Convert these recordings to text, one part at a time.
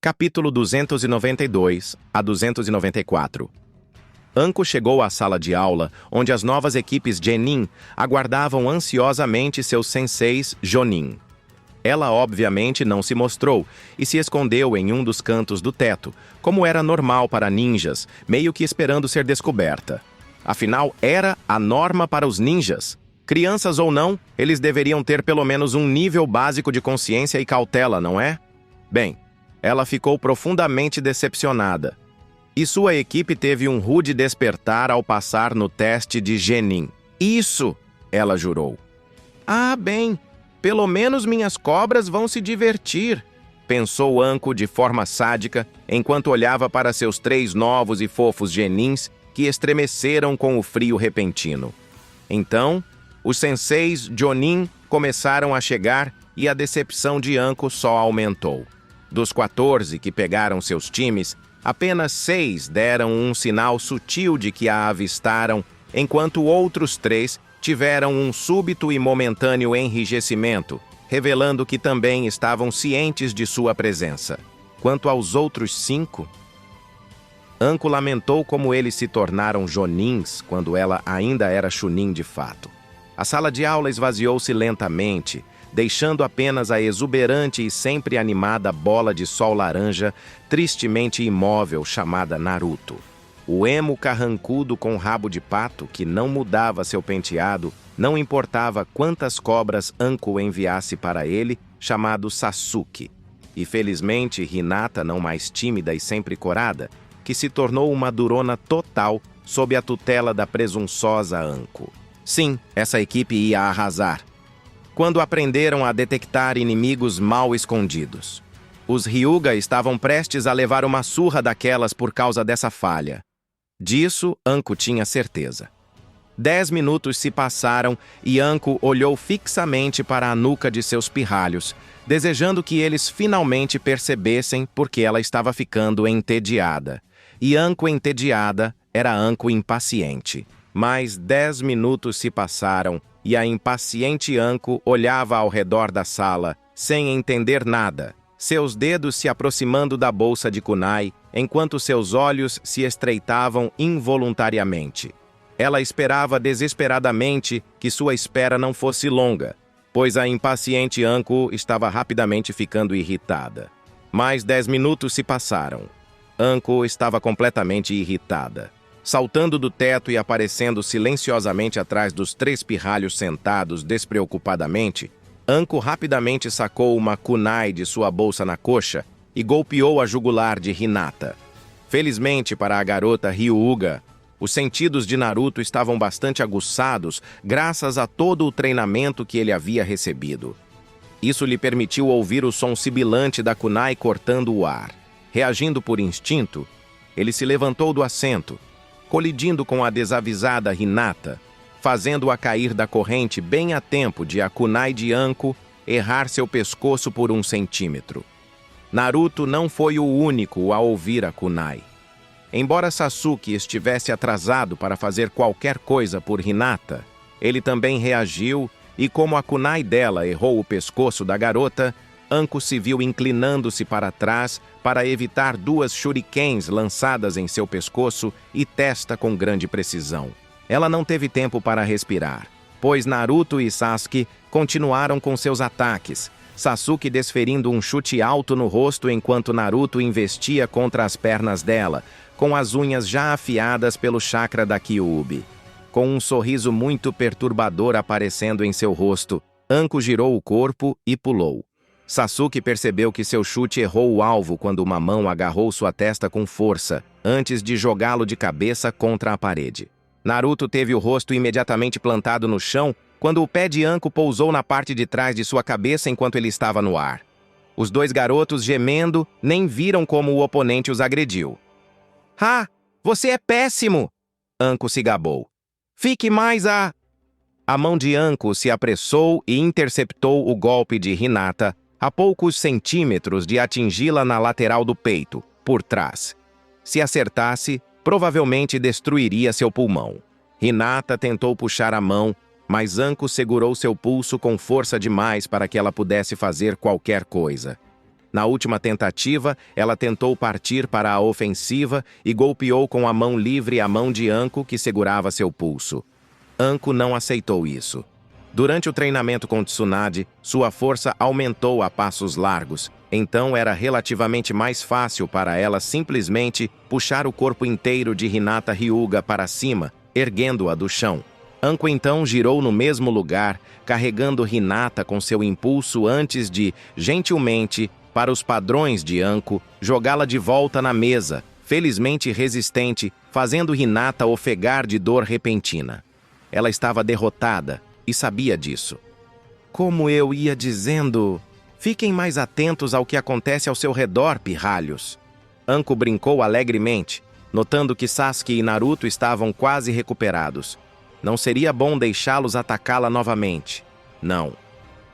Capítulo 292 a 294. Anko chegou à sala de aula, onde as novas equipes Genin aguardavam ansiosamente seus senseis Jonin. Ela obviamente não se mostrou e se escondeu em um dos cantos do teto, como era normal para ninjas, meio que esperando ser descoberta. Afinal, era a norma para os ninjas. Crianças ou não, eles deveriam ter pelo menos um nível básico de consciência e cautela, não é? Bem, ela ficou profundamente decepcionada. E sua equipe teve um rude despertar ao passar no teste de Genin. Isso, ela jurou. Ah, bem, pelo menos minhas cobras vão se divertir, pensou Anko de forma sádica, enquanto olhava para seus 3 novos e fofos Genins que estremeceram com o frio repentino. Então, os senseis Jonin começaram a chegar e a decepção de Anko só aumentou. Dos 14 que pegaram seus times, apenas 6 deram um sinal sutil de que a avistaram, enquanto outros 3 tiveram um súbito e momentâneo enrijecimento, revelando que também estavam cientes de sua presença. Quanto aos outros 5, Anko lamentou como eles se tornaram Jonins quando ela ainda era Chunin de fato. A sala de aula esvaziou-se lentamente, deixando apenas a exuberante e sempre animada bola de sol laranja, tristemente imóvel, chamada Naruto. O emo carrancudo com rabo de pato, que não mudava seu penteado, não importava quantas cobras Anko enviasse para ele, chamado Sasuke. E felizmente Hinata, não mais tímida e sempre corada, que se tornou uma durona total sob a tutela da presunçosa Anko. Sim, essa equipe ia arrasar. Quando aprenderam a detectar inimigos mal escondidos. Os Hyuga estavam prestes a levar uma surra daquelas por causa dessa falha. Disso, Anko tinha certeza. 10 minutos se passaram e Anko olhou fixamente para a nuca de seus pirralhos, desejando que eles finalmente percebessem porque ela estava ficando entediada. E Anko entediada era Anko impaciente. Mais 10 minutos se passaram e a impaciente Anko olhava ao redor da sala, sem entender nada, seus dedos se aproximando da bolsa de kunai, enquanto seus olhos se estreitavam involuntariamente. Ela esperava desesperadamente que sua espera não fosse longa, pois a impaciente Anko estava rapidamente ficando irritada. Mais 10 minutos se passaram. Anko estava completamente irritada. Saltando do teto e aparecendo silenciosamente atrás dos 3 pirralhos sentados despreocupadamente, Anko rapidamente sacou uma kunai de sua bolsa na coxa e golpeou a jugular de Hinata. Felizmente para a garota Hyuga, os sentidos de Naruto estavam bastante aguçados graças a todo o treinamento que ele havia recebido. Isso lhe permitiu ouvir o som sibilante da kunai cortando o ar. Reagindo por instinto, ele se levantou do assento, colidindo com a desavisada Hinata, fazendo-a cair da corrente bem a tempo de a kunai de Anko errar seu pescoço por 1 centímetro. Naruto não foi o único a ouvir a kunai. Embora Sasuke estivesse atrasado para fazer qualquer coisa por Hinata, ele também reagiu e, como a kunai dela errou o pescoço da garota, Anko se viu inclinando-se para trás para evitar 2 shurikens lançadas em seu pescoço e testa com grande precisão. Ela não teve tempo para respirar, pois Naruto e Sasuke continuaram com seus ataques, Sasuke desferindo um chute alto no rosto enquanto Naruto investia contra as pernas dela, com as unhas já afiadas pelo chakra da Kyuubi. Com um sorriso muito perturbador aparecendo em seu rosto, Anko girou o corpo e pulou. Sasuke percebeu que seu chute errou o alvo quando uma mão agarrou sua testa com força, antes de jogá-lo de cabeça contra a parede. Naruto teve o rosto imediatamente plantado no chão quando o pé de Anko pousou na parte de trás de sua cabeça enquanto ele estava no ar. Os 2 garotos, gemendo, nem viram como o oponente os agrediu. Ah, você é péssimo! Anko se gabou. Fique mais a... A mão de Anko se apressou e interceptou o golpe de Hinata, a poucos centímetros de atingi-la na lateral do peito, por trás. Se acertasse, provavelmente destruiria seu pulmão. Hinata tentou puxar a mão, mas Anko segurou seu pulso com força demais para que ela pudesse fazer qualquer coisa. Na última tentativa, ela tentou partir para a ofensiva e golpeou com a mão livre a mão de Anko, que segurava seu pulso. Anko não aceitou isso. Durante o treinamento com Tsunade, sua força aumentou a passos largos, então era relativamente mais fácil para ela simplesmente puxar o corpo inteiro de Hinata Hyuga para cima, erguendo-a do chão. Anko então girou no mesmo lugar, carregando Hinata com seu impulso antes de, gentilmente, para os padrões de Anko, jogá-la de volta na mesa, felizmente resistente, fazendo Hinata ofegar de dor repentina. Ela estava derrotada e sabia disso. Como eu ia dizendo, fiquem mais atentos ao que acontece ao seu redor, pirralhos. Anko brincou alegremente, notando que Sasuke e Naruto estavam quase recuperados. Não seria bom deixá-los atacá-la novamente. Não.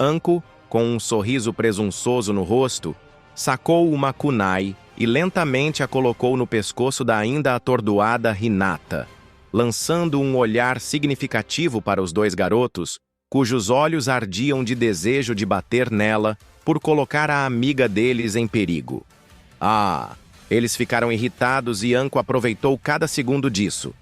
Anko, com um sorriso presunçoso no rosto, sacou uma kunai e lentamente a colocou no pescoço da ainda atordoada Hinata, lançando um olhar significativo para os dois garotos, cujos olhos ardiam de desejo de bater nela por colocar a amiga deles em perigo. Eles ficaram irritados e Anko aproveitou cada segundo disso.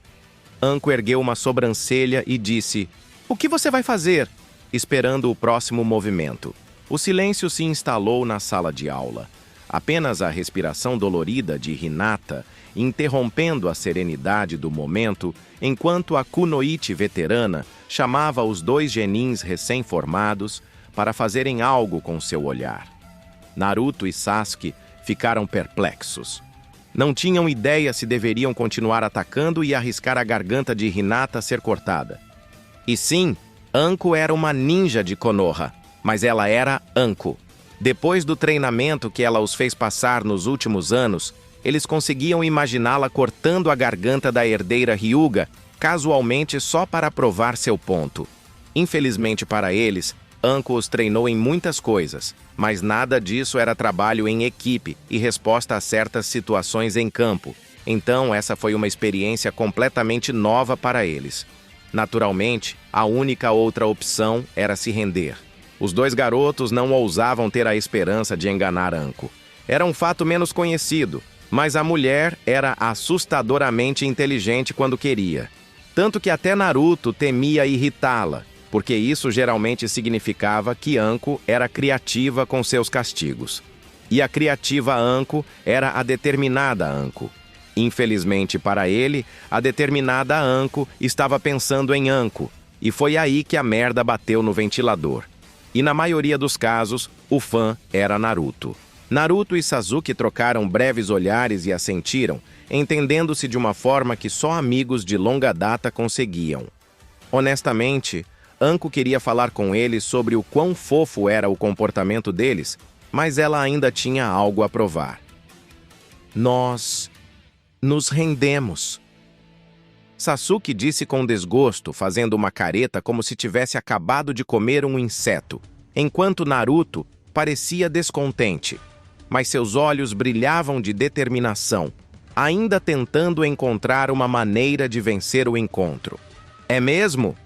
Anko ergueu uma sobrancelha e disse: "O que você vai fazer?", esperando o próximo movimento. O silêncio se instalou na sala de aula. Apenas a respiração dolorida de Hinata, interrompendo a serenidade do momento, enquanto a Kunoichi veterana chamava os dois genins recém-formados para fazerem algo com seu olhar. Naruto e Sasuke ficaram perplexos. Não tinham ideia se deveriam continuar atacando e arriscar a garganta de Hinata ser cortada. E sim, Anko era uma ninja de Konoha, mas ela era Anko. Depois do treinamento que ela os fez passar nos últimos anos, eles conseguiam imaginá-la cortando a garganta da herdeira Hyuga, casualmente só para provar seu ponto. Infelizmente para eles, Anko os treinou em muitas coisas, mas nada disso era trabalho em equipe e resposta a certas situações em campo. Então essa foi uma experiência completamente nova para eles. Naturalmente, a única outra opção era se render. Os dois garotos não ousavam ter a esperança de enganar Anko. Era um fato menos conhecido, mas a mulher era assustadoramente inteligente quando queria. Tanto que até Naruto temia irritá-la, porque isso geralmente significava que Anko era criativa com seus castigos. E a criativa Anko era a determinada Anko. Infelizmente para ele, a determinada Anko estava pensando em Anko, e foi aí que a merda bateu no ventilador. E na maioria dos casos, o fã era Naruto. Naruto e Sasuke trocaram breves olhares e assentiram, entendendo-se de uma forma que só amigos de longa data conseguiam. Honestamente, Anko queria falar com eles sobre o quão fofo era o comportamento deles, mas ela ainda tinha algo a provar. Nós nos rendemos. Sasuke disse com desgosto, fazendo uma careta como se tivesse acabado de comer um inseto, enquanto Naruto parecia descontente, mas seus olhos brilhavam de determinação, ainda tentando encontrar uma maneira de vencer o encontro. É mesmo?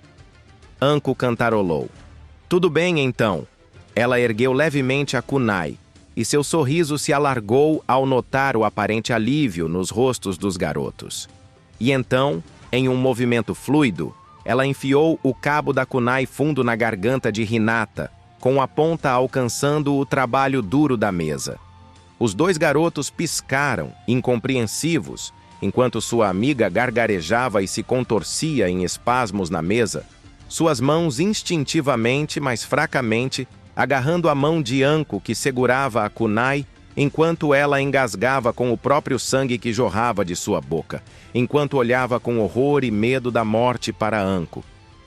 Anko cantarolou. Tudo bem, então. Ela ergueu levemente a kunai, e seu sorriso se alargou ao notar o aparente alívio nos rostos dos garotos. E então, em um movimento fluido, ela enfiou o cabo da kunai fundo na garganta de Hinata, com a ponta alcançando o trabalho duro da mesa. Os dois garotos piscaram, incompreensivos, enquanto sua amiga gargarejava e se contorcia em espasmos na mesa, suas mãos instintivamente, mas fracamente, agarrando a mão de Anko que segurava a kunai, enquanto ela engasgava com o próprio sangue que jorrava de sua boca, enquanto olhava com horror e medo da morte para Anko,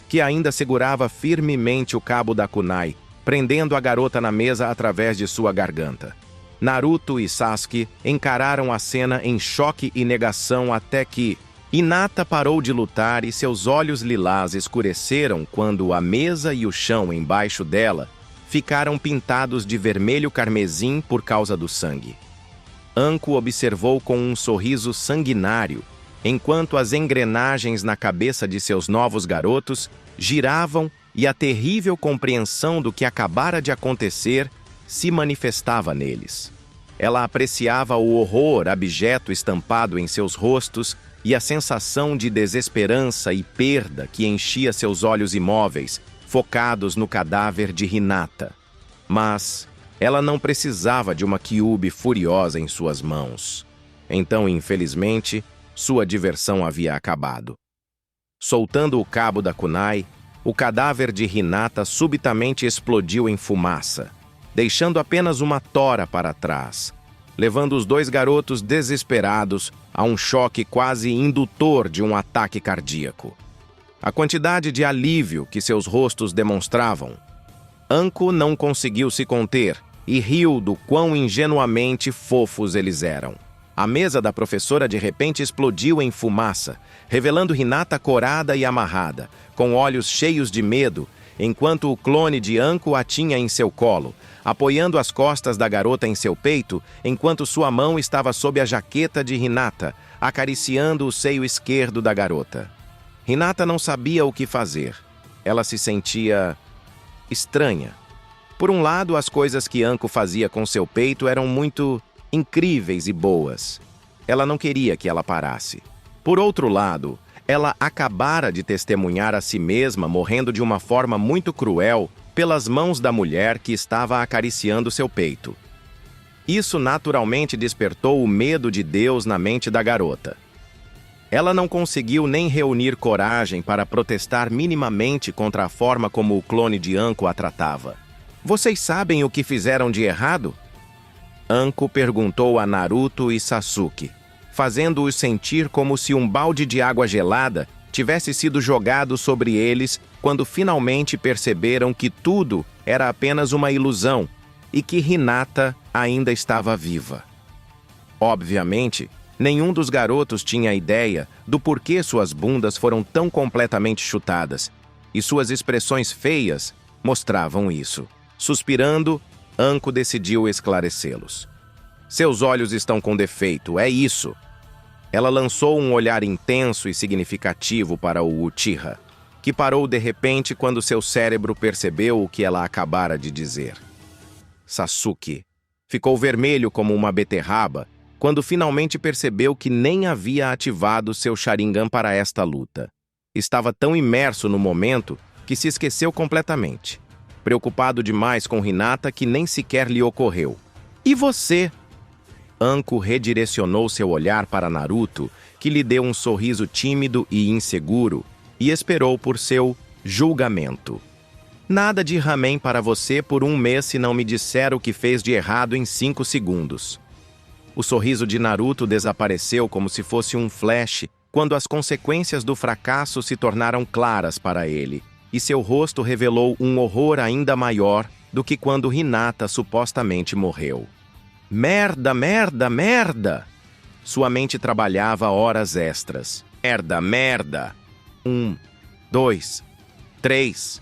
que ainda segurava firmemente o cabo da kunai, prendendo a garota na mesa através de sua garganta. Naruto e Sasuke encararam a cena em choque e negação até que Hinata parou de lutar e seus olhos lilás escureceram quando a mesa e o chão embaixo dela ficaram pintados de vermelho carmesim por causa do sangue. Anko observou com um sorriso sanguinário, enquanto as engrenagens na cabeça de seus novos garotos giravam e a terrível compreensão do que acabara de acontecer se manifestava neles. Ela apreciava o horror abjeto estampado em seus rostos e a sensação de desesperança e perda que enchia seus olhos imóveis, focados no cadáver de Hinata. Mas ela não precisava de uma Kyuubi furiosa em suas mãos. Então, infelizmente, sua diversão havia acabado. Soltando o cabo da kunai, o cadáver de Hinata subitamente explodiu em fumaça, deixando apenas uma tora para trás, levando os dois garotos desesperados a um choque quase indutor de um ataque cardíaco. A quantidade de alívio que seus rostos demonstravam. Anko não conseguiu se conter e riu do quão ingenuamente fofos eles eram. A mesa da professora de repente explodiu em fumaça, revelando Hinata corada e amarrada, com olhos cheios de medo, enquanto o clone de Anko a tinha em seu colo, apoiando as costas da garota em seu peito, enquanto sua mão estava sob a jaqueta de Hinata, acariciando o seio esquerdo da garota. Hinata não sabia o que fazer. Ela se sentia estranha. Por um lado, as coisas que Anko fazia com seu peito eram muito incríveis e boas. Ela não queria que ela parasse. Por outro lado, ela acabara de testemunhar a si mesma morrendo de uma forma muito cruel pelas mãos da mulher que estava acariciando seu peito. Isso naturalmente despertou o medo de Deus na mente da garota. Ela não conseguiu nem reunir coragem para protestar minimamente contra a forma como o clone de Anko a tratava. Vocês sabem o que fizeram de errado? Anko perguntou a Naruto e Sasuke, fazendo-os sentir como se um balde de água gelada tivesse sido jogado sobre eles quando finalmente perceberam que tudo era apenas uma ilusão e que Hinata ainda estava viva. Obviamente, nenhum dos garotos tinha ideia do porquê suas bundas foram tão completamente chutadas, e suas expressões feias mostravam isso. Suspirando, Anko decidiu esclarecê-los. Seus olhos estão com defeito, é isso. Ela lançou um olhar intenso e significativo para o Uchiha, que parou de repente quando seu cérebro percebeu o que ela acabara de dizer. Sasuke ficou vermelho como uma beterraba quando finalmente percebeu que nem havia ativado seu Sharingan para esta luta. Estava tão imerso no momento que se esqueceu completamente, preocupado demais com Hinata que nem sequer lhe ocorreu. E você? Anko redirecionou seu olhar para Naruto, que lhe deu um sorriso tímido e inseguro, e esperou por seu julgamento. Nada de ramen para você por um mês se não me disser o que fez de errado em 5 segundos. O sorriso de Naruto desapareceu como se fosse um flash, quando as consequências do fracasso se tornaram claras para ele, e seu rosto revelou um horror ainda maior do que quando Hinata supostamente morreu. Merda, merda, merda! Sua mente trabalhava horas extras. Merda, merda! 1, 2, 3.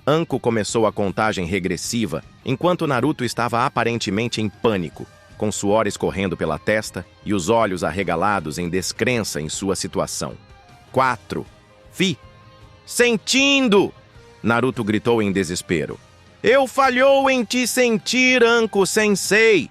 Anko começou a contagem regressiva, enquanto Naruto estava aparentemente em pânico, com suor escorrendo pela testa e os olhos arregalados em descrença em sua situação. 4. Sentindo! Naruto gritou em desespero. Eu falhou em te sentir, Anko-sensei!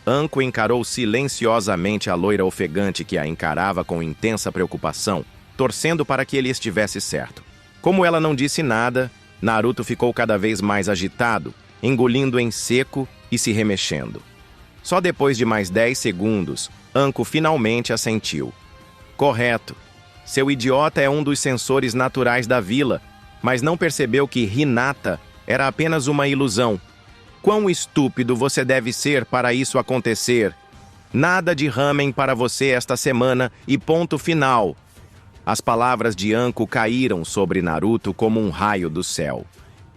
Anko encarou silenciosamente a loira ofegante que a encarava com intensa preocupação, torcendo para que ele estivesse certo. Como ela não disse nada, Naruto ficou cada vez mais agitado, engolindo em seco e se remexendo. Só depois de mais 10 segundos, Anko finalmente assentiu. Correto. Seu idiota é um dos sensores naturais da vila, mas não percebeu que Hinata era apenas uma ilusão. Quão estúpido você deve ser para isso acontecer? Nada de ramen para você esta semana e ponto final. As palavras de Anko caíram sobre Naruto como um raio do céu.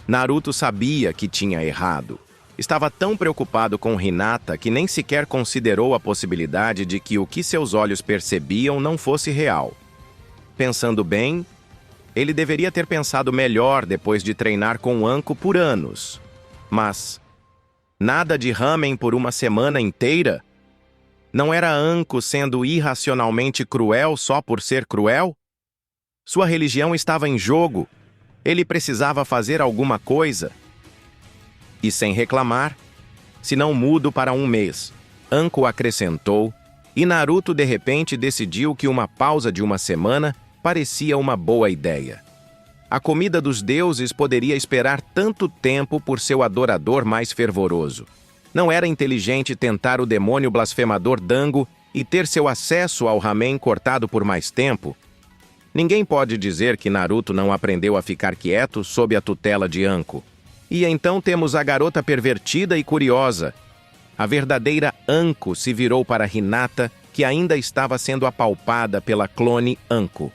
Naruto sabia que tinha errado. Estava tão preocupado com Hinata que nem sequer considerou a possibilidade de que o que seus olhos percebiam não fosse real. Pensando bem, ele deveria ter pensado melhor depois de treinar com Anko por anos. Mas nada de ramen por uma semana inteira? Não era Anko sendo irracionalmente cruel só por ser cruel? Sua religião estava em jogo. Ele precisava fazer alguma coisa. E sem reclamar, se não mudo para um mês. Anko acrescentou, e Naruto de repente decidiu que uma pausa de uma semana parecia uma boa ideia. A comida dos deuses poderia esperar tanto tempo por seu adorador mais fervoroso. Não era inteligente tentar o demônio blasfemador Dango e ter seu acesso ao ramen cortado por mais tempo? Ninguém pode dizer que Naruto não aprendeu a ficar quieto sob a tutela de Anko. E então temos a garota pervertida e curiosa. A verdadeira Anko se virou para Hinata, que ainda estava sendo apalpada pela clone Anko.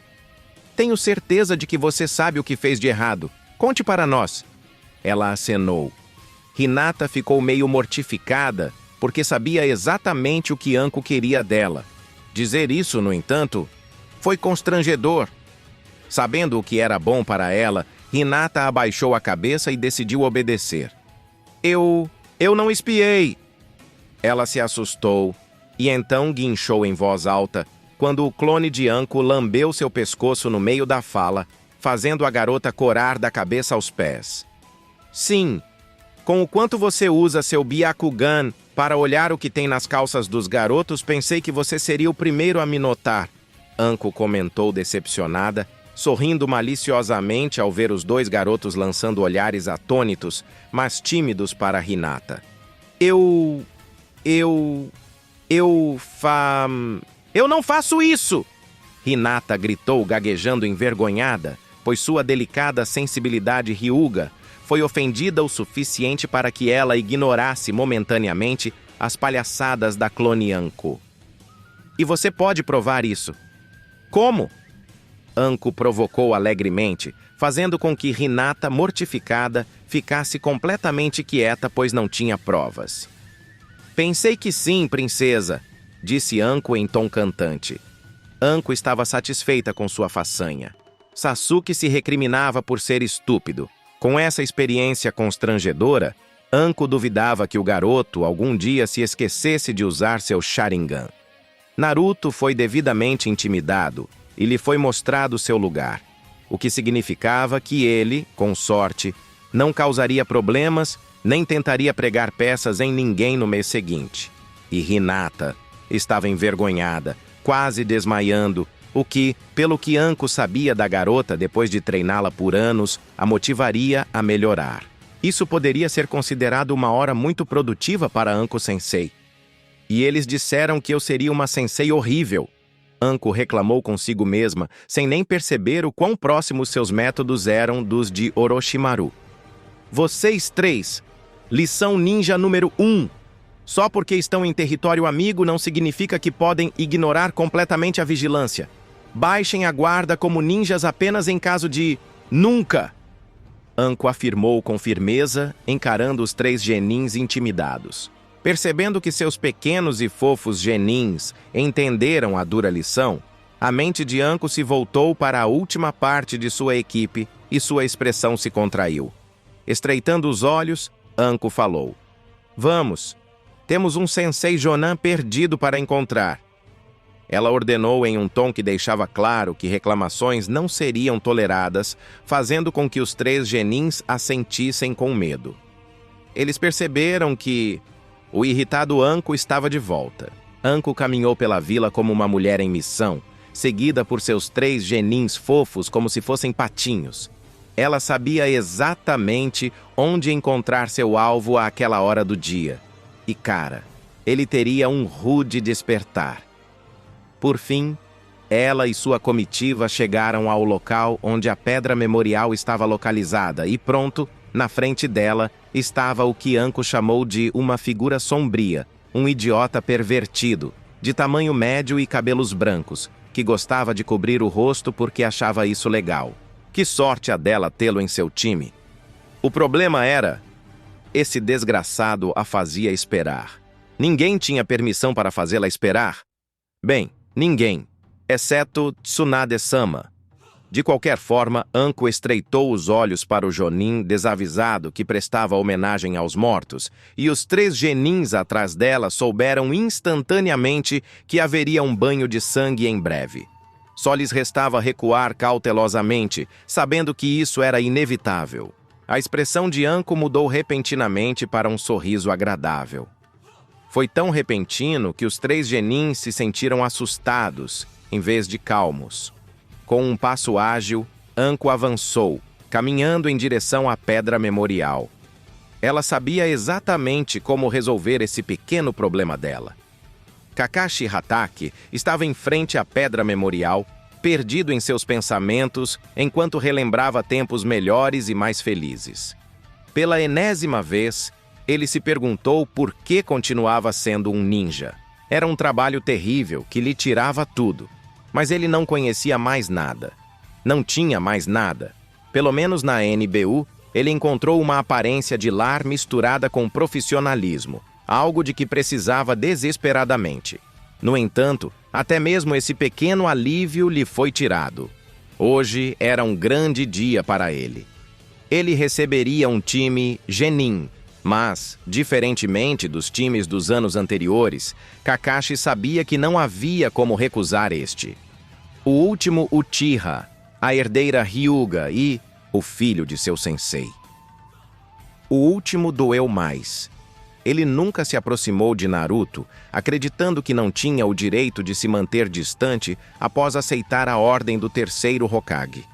Tenho certeza de que você sabe o que fez de errado. Conte para nós. Ela acenou. Hinata ficou meio mortificada, porque sabia exatamente o que Anko queria dela. Dizer isso, no entanto, foi constrangedor. Sabendo o que era bom para ela, Hinata abaixou a cabeça e decidiu obedecer. Eu não espiei. Ela se assustou e então guinchou em voz alta quando o clone de Anko lambeu seu pescoço no meio da fala, fazendo a garota corar da cabeça aos pés. Sim, com o quanto você usa seu Byakugan para olhar o que tem nas calças dos garotos, pensei que você seria o primeiro a me notar, Anko comentou decepcionada, sorrindo maliciosamente ao ver os dois garotos lançando olhares atônitos, mas tímidos para Hinata. Eu não faço isso! Hinata gritou, gaguejando envergonhada, pois sua delicada sensibilidade Hyuga foi ofendida o suficiente para que ela ignorasse momentaneamente as palhaçadas da clone Anko. E você pode provar isso. Como? Anko provocou alegremente, fazendo com que Hinata, mortificada, ficasse completamente quieta, pois não tinha provas. Pensei que sim, princesa, disse Anko em tom cantante. Anko estava satisfeita com sua façanha. Sasuke se recriminava por ser estúpido. Com essa experiência constrangedora, Anko duvidava que o garoto algum dia se esquecesse de usar seu Sharingan. Naruto foi devidamente intimidado e lhe foi mostrado seu lugar, o que significava que ele, com sorte, não causaria problemas nem tentaria pregar peças em ninguém no mês seguinte. E Hinata estava envergonhada, quase desmaiando, o que, pelo que Anko sabia da garota depois de treiná-la por anos, a motivaria a melhorar. Isso poderia ser considerado uma hora muito produtiva para Anko-sensei. E eles disseram que eu seria uma sensei horrível. Anko reclamou consigo mesma, sem nem perceber o quão próximos seus métodos eram dos de Orochimaru. Vocês três, lição ninja número 1. Só porque estão em território amigo não significa que podem ignorar completamente a vigilância. Baixem a guarda como ninjas apenas em caso de nunca. Anko afirmou com firmeza, encarando os 3 genins intimidados. Percebendo que seus pequenos e fofos genins entenderam a dura lição, a mente de Anko se voltou para a última parte de sua equipe e sua expressão se contraiu. Estreitando os olhos, Anko falou. Vamos, temos um sensei Jonan perdido para encontrar. Ela ordenou em um tom que deixava claro que reclamações não seriam toleradas, fazendo com que os 3 genins assentissem com medo. Eles perceberam que o irritado Anko estava de volta. Anko caminhou pela vila como uma mulher em missão, seguida por seus 3 genins fofos como se fossem patinhos. Ela sabia exatamente onde encontrar seu alvo àquela hora do dia. E, cara, ele teria um rude despertar. Por fim, ela e sua comitiva chegaram ao local onde a pedra memorial estava localizada e pronto, na frente dela, estava o que Anko chamou de uma figura sombria, um idiota pervertido, de tamanho médio e cabelos brancos, que gostava de cobrir o rosto porque achava isso legal. Que sorte a dela tê-lo em seu time. O problema era, esse desgraçado a fazia esperar. Ninguém tinha permissão para fazê-la esperar. Bem, ninguém, exceto Tsunade-sama. De qualquer forma, Anko estreitou os olhos para o Jonin desavisado que prestava homenagem aos mortos, e os 3 genins atrás dela souberam instantaneamente que haveria um banho de sangue em breve. Só lhes restava recuar cautelosamente, sabendo que isso era inevitável. A expressão de Anko mudou repentinamente para um sorriso agradável. Foi tão repentino que os 3 genin se sentiram assustados, em vez de calmos. Com um passo ágil, Anko avançou, caminhando em direção à pedra memorial. Ela sabia exatamente como resolver esse pequeno problema dela. Kakashi Hatake estava em frente à pedra memorial, perdido em seus pensamentos, enquanto relembrava tempos melhores e mais felizes. Pela enésima vez, ele se perguntou por que continuava sendo um ninja. Era um trabalho terrível que lhe tirava tudo, mas ele não conhecia mais nada. Não tinha mais nada. Pelo menos na NBU, ele encontrou uma aparência de lar misturada com profissionalismo, algo de que precisava desesperadamente. No entanto, até mesmo esse pequeno alívio lhe foi tirado. Hoje era um grande dia para ele. Ele receberia um time genin, mas, diferentemente dos times dos anos anteriores, Kakashi sabia que não havia como recusar este. O último Uchiha, a herdeira Hyuga e o filho de seu sensei. O último doeu mais. Ele nunca se aproximou de Naruto, acreditando que não tinha o direito de se manter distante após aceitar a ordem do terceiro Hokage.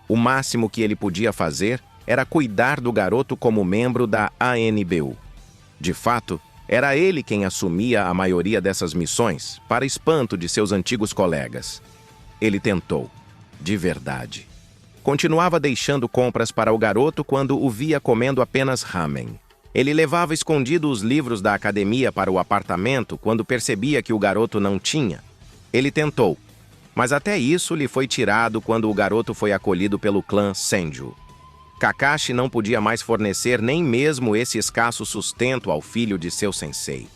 O máximo que ele podia fazer era cuidar do garoto como membro da ANBU. De fato, era ele quem assumia a maioria dessas missões, para espanto de seus antigos colegas. Ele tentou, de verdade. Continuava deixando compras para o garoto quando o via comendo apenas ramen. Ele levava escondido os livros da academia para o apartamento quando percebia que o garoto não tinha. Ele tentou, mas até isso lhe foi tirado quando o garoto foi acolhido pelo clã Senju. Kakashi não podia mais fornecer nem mesmo esse escasso sustento ao filho de seu sensei.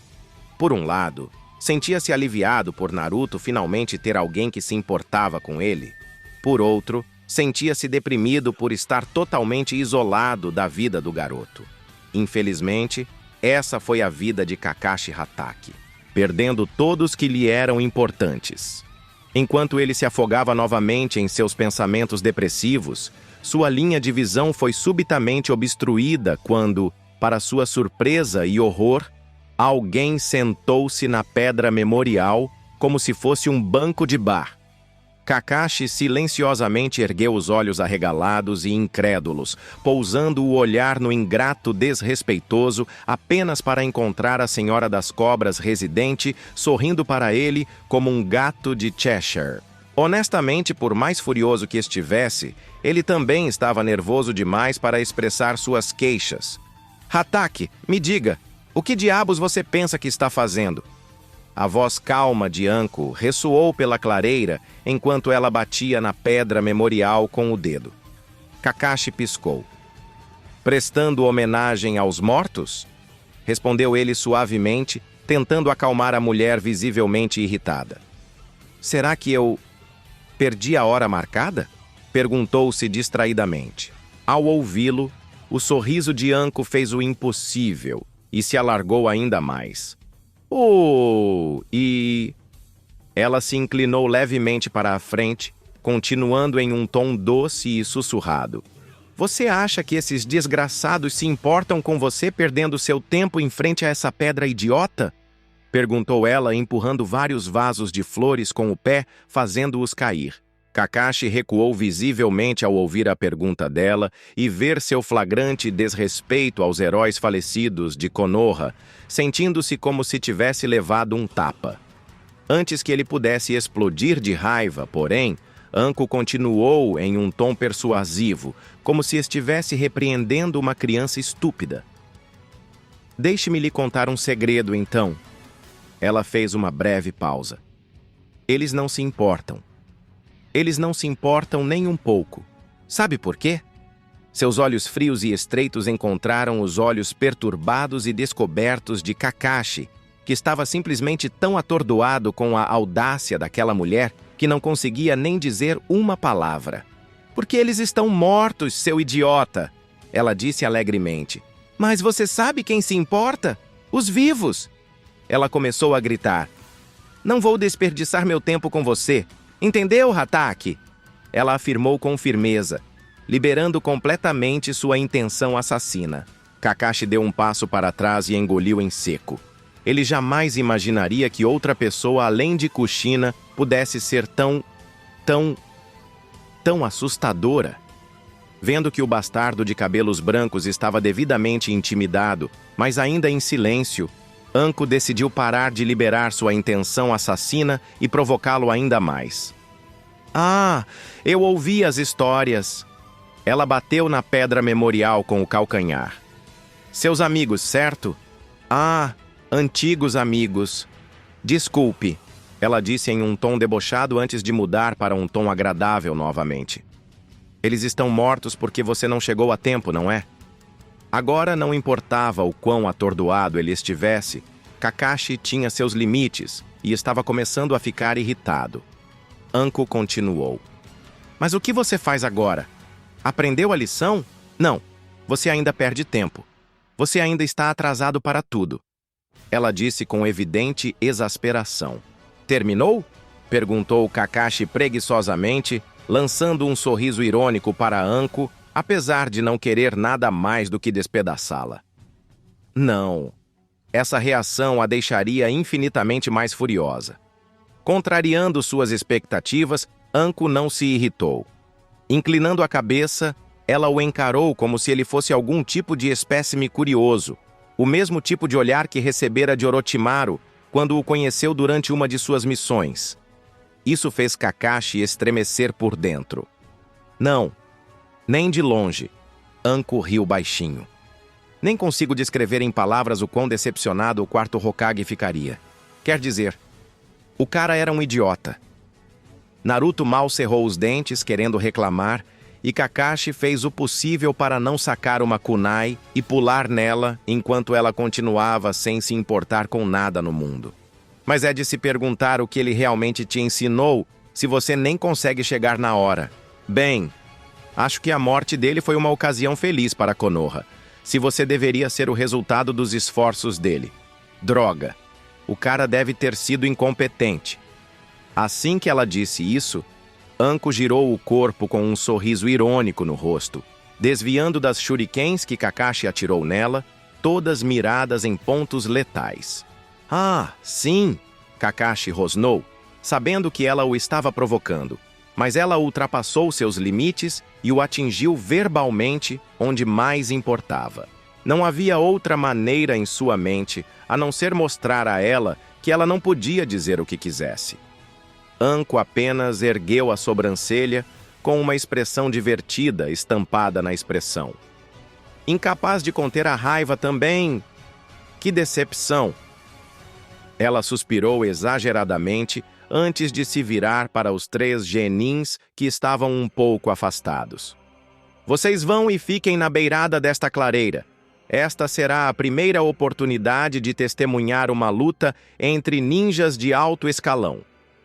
Por um lado, sentia-se aliviado por Naruto finalmente ter alguém que se importava com ele. Por outro, sentia-se deprimido por estar totalmente isolado da vida do garoto. Infelizmente, essa foi a vida de Kakashi Hatake, perdendo todos que lhe eram importantes. Enquanto ele se afogava novamente em seus pensamentos depressivos, sua linha de visão foi subitamente obstruída quando, para sua surpresa e horror, alguém sentou-se na pedra memorial como se fosse um banco de bar. Kakashi silenciosamente ergueu os olhos arregalados e incrédulos, pousando o olhar no ingrato desrespeitoso apenas para encontrar a Senhora das Cobras residente, sorrindo para ele como um gato de Cheshire. Honestamente, por mais furioso que estivesse, ele também estava nervoso demais para expressar suas queixas. Hatake, me diga, o que diabos você pensa que está fazendo? A voz calma de Anko ressoou pela clareira enquanto ela batia na pedra memorial com o dedo. Kakashi piscou. Prestando homenagem aos mortos? Respondeu ele suavemente, tentando acalmar a mulher visivelmente irritada. Será que eu perdi a hora marcada? Perguntou-se distraidamente. Ao ouvi-lo, o sorriso de Anko fez o impossível e se alargou ainda mais. E... Ela se inclinou levemente para a frente, continuando em um tom doce e sussurrado. Você acha que esses desgraçados se importam com você perdendo seu tempo em frente a essa pedra idiota? Perguntou ela, empurrando vários vasos de flores com o pé, fazendo-os cair. Kakashi recuou visivelmente ao ouvir a pergunta dela e ver seu flagrante desrespeito aos heróis falecidos de Konoha, sentindo-se como se tivesse levado um tapa. Antes que ele pudesse explodir de raiva, porém, Anko continuou em um tom persuasivo, como se estivesse repreendendo uma criança estúpida. Deixe-me lhe contar um segredo, então. Ela fez uma breve pausa. Eles não se importam. Eles não se importam nem um pouco. Sabe por quê? Seus olhos frios e estreitos encontraram os olhos perturbados e descobertos de Kakashi, que estava simplesmente tão atordoado com a audácia daquela mulher que não conseguia nem dizer uma palavra. Porque eles estão mortos, seu idiota! Ela disse alegremente. Mas você sabe quem se importa? Os vivos! Ela começou a gritar. Não vou desperdiçar meu tempo com você. Entendeu, Hatake? Ela afirmou com firmeza. liberando completamente sua intenção assassina. Kakashi deu um passo para trás e engoliu em seco. Ele jamais imaginaria que outra pessoa além de Kushina pudesse ser tão assustadora. Vendo que o bastardo de cabelos brancos estava devidamente intimidado, mas ainda em silêncio, Anko decidiu parar de liberar sua intenção assassina e provocá-lo ainda mais. Ah, eu ouvi as histórias. Ela bateu na pedra memorial com o calcanhar. Seus amigos, certo? Ah, antigos amigos. Desculpe, ela disse em um tom debochado antes de mudar para um tom agradável novamente. Eles estão mortos porque você não chegou a tempo, não é? Agora não importava o quão atordoado ele estivesse, Kakashi tinha seus limites e estava começando a ficar irritado. Anko continuou. Mas o que você faz agora? Aprendeu a lição? Não, você ainda perde tempo. Você ainda está atrasado para tudo. Ela disse com evidente exasperação. Terminou? Perguntou Kakashi preguiçosamente, lançando um sorriso irônico para Anko, apesar de não querer nada mais do que despedaçá-la. Não. Essa reação a deixaria infinitamente mais furiosa. Contrariando suas expectativas, Anko não se irritou. Inclinando a cabeça, ela o encarou como se ele fosse algum tipo de espécime curioso, o mesmo tipo de olhar que recebera de Orochimaru quando o conheceu durante uma de suas missões. Isso fez Kakashi estremecer por dentro. Não, nem de longe. Anko riu baixinho. Nem consigo descrever em palavras o quão decepcionado o quarto Hokage ficaria. Quer dizer, o cara era um idiota. Naruto mal cerrou os dentes, querendo reclamar, e Kakashi fez o possível para não sacar uma kunai e pular nela enquanto ela continuava sem se importar com nada no mundo. Mas é de se perguntar o que ele realmente te ensinou se você nem consegue chegar na hora. Bem, acho que a morte dele foi uma ocasião feliz para Konoha, se você deveria ser o resultado dos esforços dele. Droga, o cara deve ter sido incompetente. Assim que ela disse isso, Anko girou o corpo com um sorriso irônico no rosto, desviando das shurikens que Kakashi atirou nela, todas miradas em pontos letais. Ah, sim! Kakashi rosnou, sabendo que ela o estava provocando, mas ela ultrapassou seus limites e o atingiu verbalmente onde mais importava. Não havia outra maneira em sua mente a não ser mostrar a ela que ela não podia dizer o que quisesse. Anko apenas ergueu a sobrancelha com uma expressão divertida estampada na expressão. Incapaz de conter a raiva também. Que decepção! Ela suspirou exageradamente antes de se virar para os 3 genins que estavam um pouco afastados. Vocês vão e fiquem na beirada desta clareira. Esta será a primeira oportunidade de testemunhar uma luta entre ninjas de alto escalão.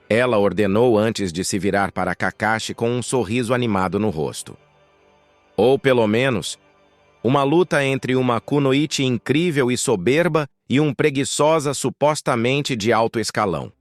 Ela ordenou antes de se virar para Kakashi com um sorriso animado no rosto. Ou, pelo menos, uma luta entre uma kunoichi incrível e soberba e um preguiçosa supostamente de alto escalão.